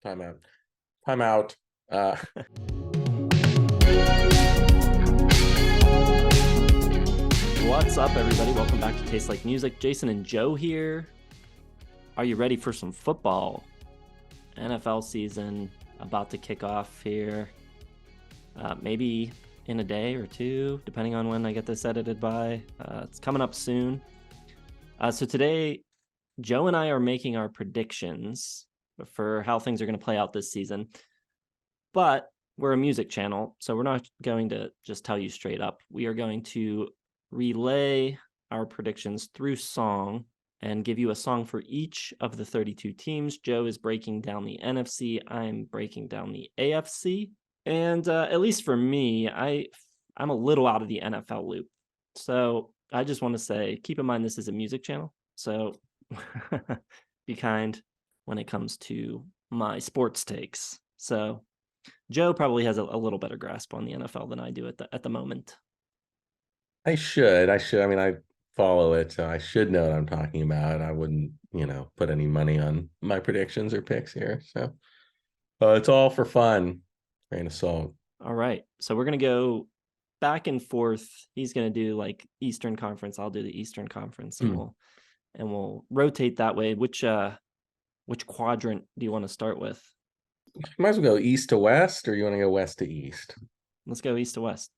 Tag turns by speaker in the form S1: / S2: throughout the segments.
S1: Timeout. Timeout. Uh,
S2: What's up, everybody? Welcome back to Taste Like Music. Jason and Joe here. Are you ready for some football? NFL season about to kick off here. Maybe in a day or two, depending on when I get this edited by. It's coming up soon. So today, Joe and I are making our predictions for how things are going to play out this season. But we're a music channel, so we're not going to just tell you straight up. We are going to relay our predictions through song and give you a song for each of the 32 teams. Joe is breaking down the NFC. I'm breaking down the AFC. And at least for me, I'm a little out of the NFL loop. So I just want to say, keep in mind this is a music channel. So be kind when it comes to my sports takes. So Joe probably has a little better grasp on the NFL than I do at the moment.
S1: I should. I mean, I follow it, so I should know what I'm talking about. I wouldn't, put any money on my predictions or picks here. So it's all for fun. Grain of salt.
S2: All right. So we're going to go back and forth. He's going to do like Eastern Conference. I'll do the Eastern Conference and we'll rotate that way. Which quadrant do you want to start with?
S1: Might as well go east to west, or you want to go west to east?
S2: Let's go east to west.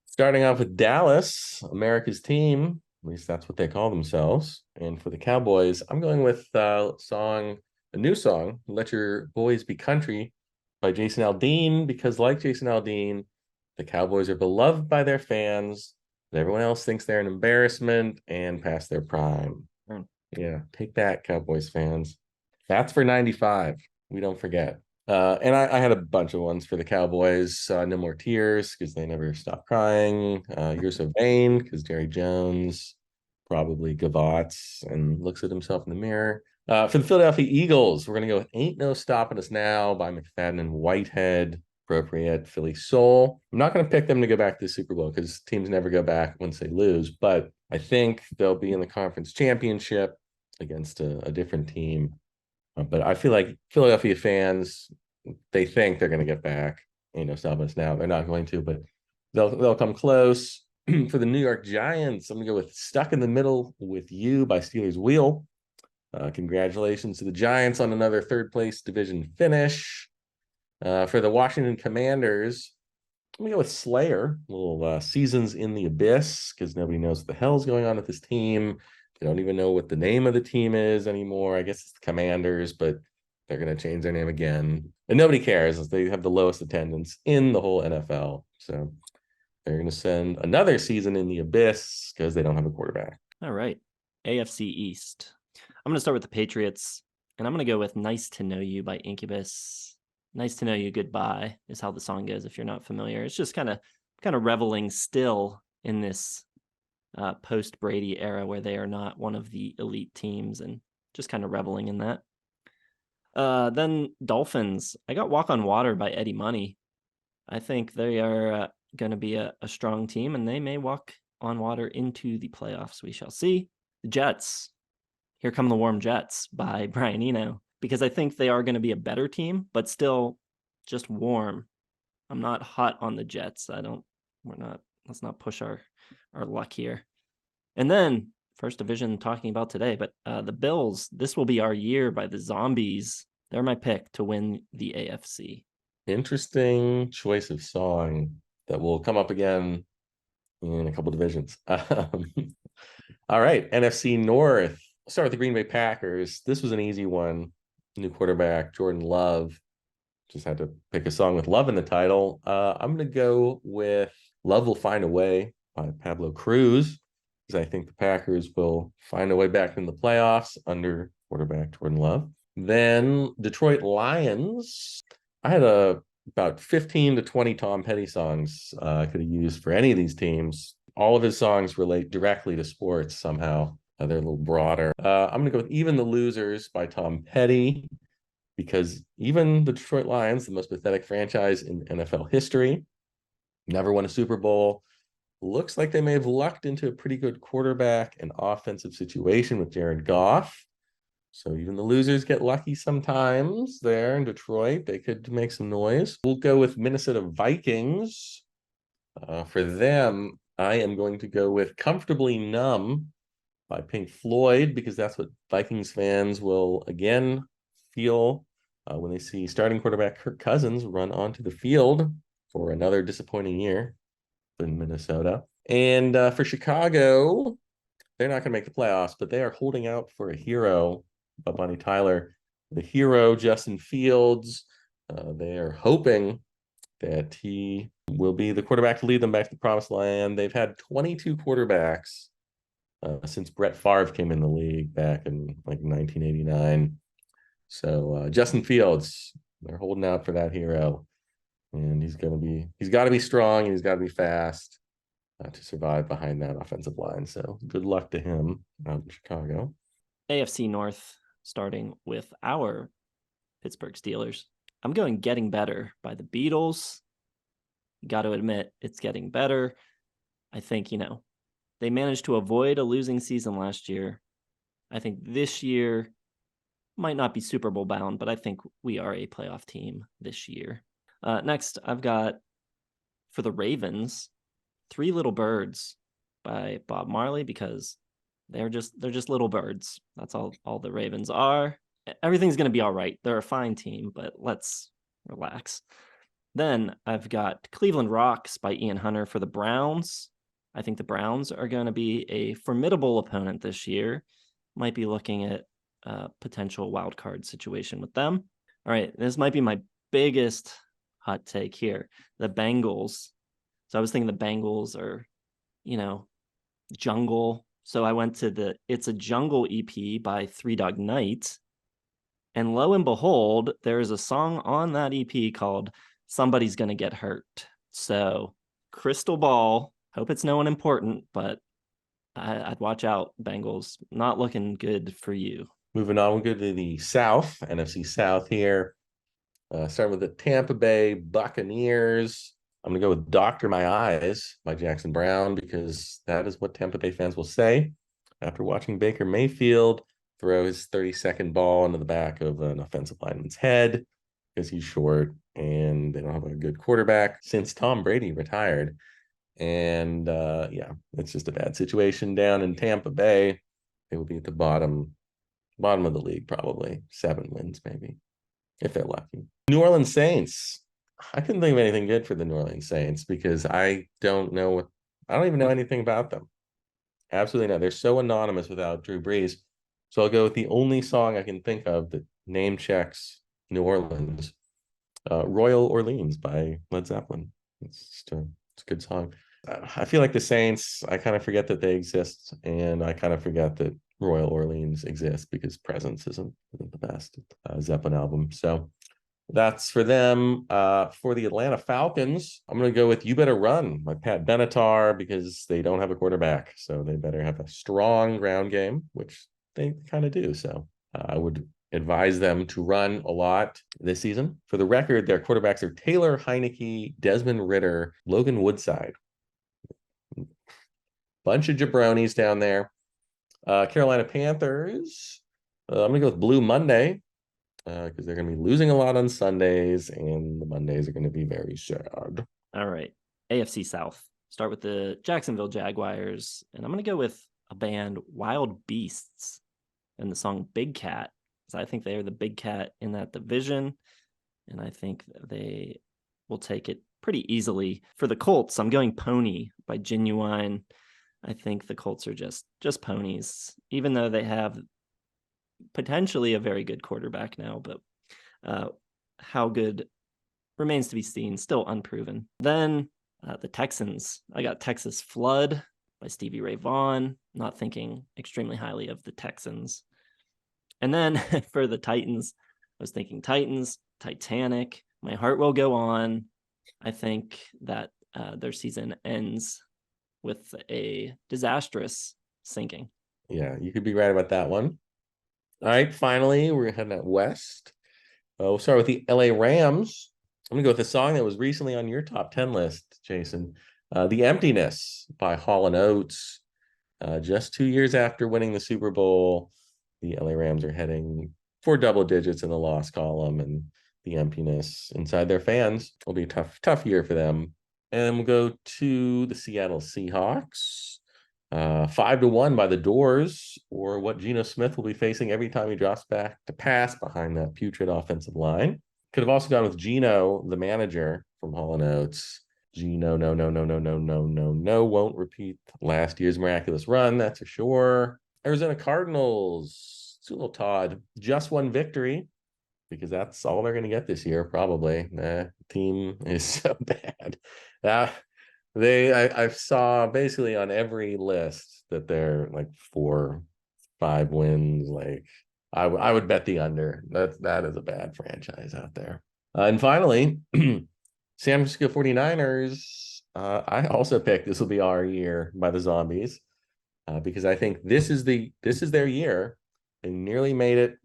S1: Starting off with Dallas, America's team. At least that's what they call themselves. And for the Cowboys, I'm going with a new song, "Let Your Boys Be Country" by Jason Aldean, because like Jason Aldean, the Cowboys are beloved by their fans, but everyone else thinks they're an embarrassment and past their prime. Yeah, take that, Cowboys fans. That's for 95. We don't forget. And I had a bunch of ones for the Cowboys. No More Tears, because they never stop crying. You're So Vain, because Jerry Jones probably gavots and looks at himself in the mirror. For the Philadelphia Eagles, we're going to go with Ain't No Stopping Us Now by McFadden and Whitehead. Appropriate. Philly Soul. I'm not going to pick them to go back to the Super Bowl because teams never go back once they lose, but I think they'll be in the conference championship against a different team. But I feel like Philadelphia fans, they think they're going to get back. Stopping us now. They're not going to, but they'll come close. For the New York Giants, I'm going to go with "Stuck in the Middle with You" by Steelers Wheel. Congratulations to the Giants on another third place division finish. For the Washington Commanders, I'm going to go with Slayer, a little Seasons in the Abyss, because nobody knows what the hell's going on with this team. They don't even know what the name of the team is anymore. I guess it's the Commanders, but they're going to change their name again. And nobody cares, as they have the lowest attendance in the whole NFL. So they're going to send another Season in the Abyss because they don't have a quarterback.
S2: All right. AFC East. I'm going to start with the Patriots, and I'm going to go with "Nice to Know You" by Incubus. "Nice to Know You, Goodbye" is how the song goes if you're not familiar. It's just kind of reveling still in this post Brady era where they are not one of the elite teams and just kind of reveling in that. Then Dolphins. I got "Walk on Water" by Eddie Money. I think they are going to be a strong team, and they may walk on water into the playoffs. We shall see. The Jets. "Here Come the Warm Jets" by Brian Eno, because I think they are going to be a better team, but still just warm. I'm not hot on the Jets. Let's not push our luck here. And then first division talking about today, but the Bills, "This Will Be Our Year" by the Zombies. They're my pick to win the AFC.
S1: Interesting choice of song that will come up again in a couple divisions. All right, NFC North. I'll start with the Green Bay Packers. This was an easy one. New quarterback, Jordan Love. Just had to pick a song with love in the title. I'm going to go with "Love Will Find a Way" by Pablo Cruz, because I think the Packers will find a way back in the playoffs under quarterback Jordan Love. Then Detroit Lions. I had about 15 to 20 Tom Petty songs I could have used for any of these teams. All of his songs relate directly to sports somehow. They're a little broader. I'm going to go with "Even the Losers" by Tom Petty, because even the Detroit Lions, the most pathetic franchise in NFL history, never won a Super Bowl. Looks like they may have lucked into a pretty good quarterback and offensive situation with Jared Goff. So even the losers get lucky sometimes there in Detroit. They could make some noise. We'll go with Minnesota Vikings. For them, I am going to go with Comfortably Numb by Pink Floyd because that's what Vikings fans will again feel when they see starting quarterback Kirk Cousins run onto the field for another disappointing year in Minnesota. And for Chicago, they're not going to make the playoffs, but they are holding out for a hero, Bunny Tyler, the hero, Justin Fields. They are hoping that he will be the quarterback to lead them back to the promised land. They've had 22 quarterbacks since Brett Favre came in the league back in like 1989. So Justin Fields, they're holding out for that hero, and he's got to be strong and he's got to be fast to survive behind that offensive line. So good luck to him out in Chicago.
S2: AFC North, starting with our Pittsburgh Steelers. I'm going Getting Better by the Beatles. Got to admit, it's getting better. I think, they managed to avoid a losing season last year. I think this year might not be Super Bowl bound, but I think we are a playoff team this year. Next, I've got for the Ravens, Three Little Birds by Bob Marley because they're just little birds. That's all the Ravens are. Everything's going to be all right. They're a fine team, but let's relax. Then I've got Cleveland Rocks by Ian Hunter for the Browns. I think the Browns are going to be a formidable opponent this year. Might be looking at a potential wild card situation with them. All right, this might be my biggest hot take here. The Bengals. So I was thinking the Bengals are, jungle. So I went to the It's a Jungle EP by Three Dog Night. And lo and behold, there is a song on that EP called Somebody's Gonna Get Hurt. So crystal ball, hope it's no one important, but I'd watch out, Bengals. Not looking good for you.
S1: Moving on, we'll go to the South, NFC South here. Starting with the Tampa Bay Buccaneers. I'm going to go with Doctor My Eyes by Jackson Brown because that is what Tampa Bay fans will say after watching Baker Mayfield throw his 32nd ball into the back of an offensive lineman's head because he's short and they don't have a good quarterback since Tom Brady retired. And it's just a bad situation down in Tampa Bay. They will be at the bottom of the league, probably 7 wins, maybe, if they're lucky. New Orleans Saints. I couldn't think of anything good for the New Orleans Saints because I don't even know anything about them. Absolutely not. They're so anonymous without Drew Brees. So I'll go with the only song I can think of that name checks New Orleans. Royal Orleans by Led Zeppelin. It's a good song. I feel like the Saints, I kind of forget that they exist, and I kind of forget that Royal Orleans exists because Presence isn't the best Zeppelin album. So that's for them. For the Atlanta Falcons, I'm going to go with You Better Run by Pat Benatar because they don't have a quarterback. So they better have a strong ground game, which they kind of do. So I would advise them to run a lot this season. For the record, their quarterbacks are Taylor Heineke, Desmond Ritter, Logan Woodside. Bunch of jabronis down there. Carolina Panthers. I'm going to go with Blue Monday because they're going to be losing a lot on Sundays, and the Mondays are going to be very sad.
S2: All right. AFC South. Start with the Jacksonville Jaguars, and I'm going to go with a band, Wild Beasts, and the song Big Cat. So I think they are the big cat in that division, and I think they will take it pretty easily. For the Colts, I'm going Pony by Genuine. I think the Colts are just ponies, even though they have potentially a very good quarterback now, but how good remains to be seen, still unproven. Then the Texans, I got Texas Flood by Stevie Ray Vaughan, not thinking extremely highly of the Texans. And then for the Titans, I was thinking Titans, Titanic, My Heart Will Go On. I think that their season ends with a disastrous sinking.
S1: Yeah, you could be right about that one. All right, finally, we're heading out west. We'll start with the LA Rams. I'm going to go with a song that was recently on your top 10 list, Jason. The Emptiness by Hall & Oates. Just 2 years after winning the Super Bowl, the LA Rams are heading for double digits in the loss column, and the emptiness inside their fans will be a tough year for them. And we'll go to the Seattle Seahawks. 5-1 by the doors, or what Geno Smith will be facing every time he drops back to pass behind that putrid offensive line. Could have also gone with Geno, the manager from Hall & Oates. Geno, no, won't repeat last year's miraculous run, that's for sure. Arizona Cardinals, it's a little Todd, just one victory, because that's all they're going to get this year, probably. The team is so bad. I saw basically on every list that they're like 4-5 wins. Like I would bet the under. That is a bad franchise out there. And finally, San Francisco 49ers. I also picked this will be our year by the Zombies, because I think this is their year. They nearly made it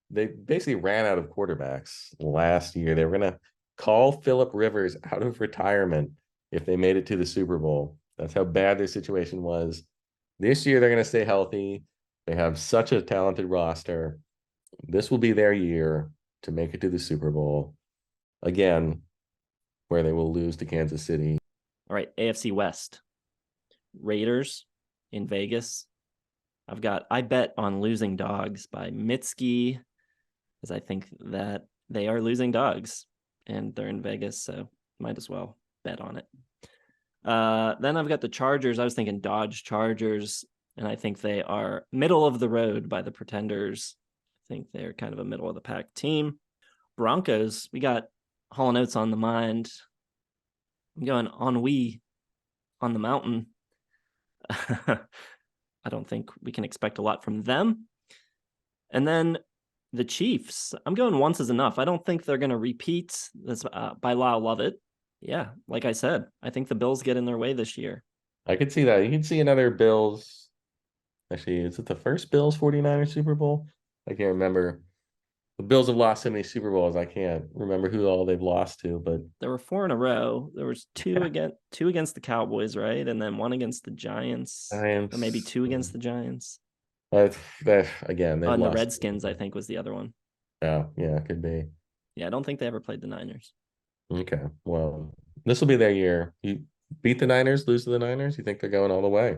S1: they basically ran out of quarterbacks last year. They were going to call Phillip Rivers out of retirement if they made it to the Super Bowl. That's how bad their situation was. This year, they're going to stay healthy. They have such a talented roster. This will be their year to make it to the Super Bowl. Again, where they will lose to Kansas City.
S2: All right, AFC West. Raiders in Vegas. I bet on losing dogs by Mitski, because I think that they are losing dogs and they're in Vegas, so might as well bet on it. Then I've got the Chargers. I was thinking Dodge Chargers, and I think they are middle of the road by the Pretenders. I think they're kind of a middle of the pack team. Broncos, we got Hall & Oates on the mind. I'm going ennui on the mountain. I don't think we can expect a lot from them. And then the Chiefs, I'm going once is enough. I don't think they're going to repeat this by Lyle Lovett. Yeah, like I said, I think the Bills get in their way this year.
S1: I could see that. You can see another Bills. Actually, is it the first Bills 49ers Super Bowl? I can't remember. The Bills have lost so many Super Bowls, I can't remember who all they've lost to, but
S2: there were 4 in a row. There was two against the Cowboys, right? And then 1 against the Giants. Or maybe 2 against the Giants.
S1: Again, they've
S2: and
S1: lost.
S2: The Redskins, I think, was the other one.
S1: Yeah, it could be.
S2: Yeah, I don't think they ever played the Niners.
S1: Okay, well, this will be their year. You beat the Niners, lose to the Niners, you think they're going all the way?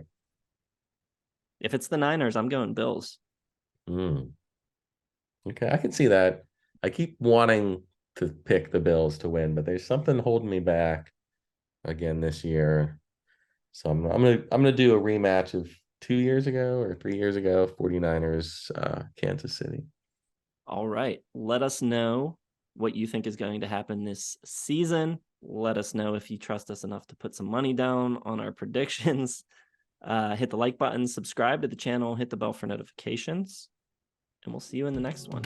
S2: If it's the Niners, I'm going Bills.
S1: Okay, I can see that. I keep wanting to pick the Bills to win, but there's something holding me back again this year. So I'm gonna do a rematch of 2 years ago or 3 years ago, 49ers, Kansas City.
S2: All right. Let us know what you think is going to happen this season. Let us know if you trust us enough to put some money down on our predictions. Hit the like button, subscribe to the channel, hit the bell for notifications, and we'll see you in the next one.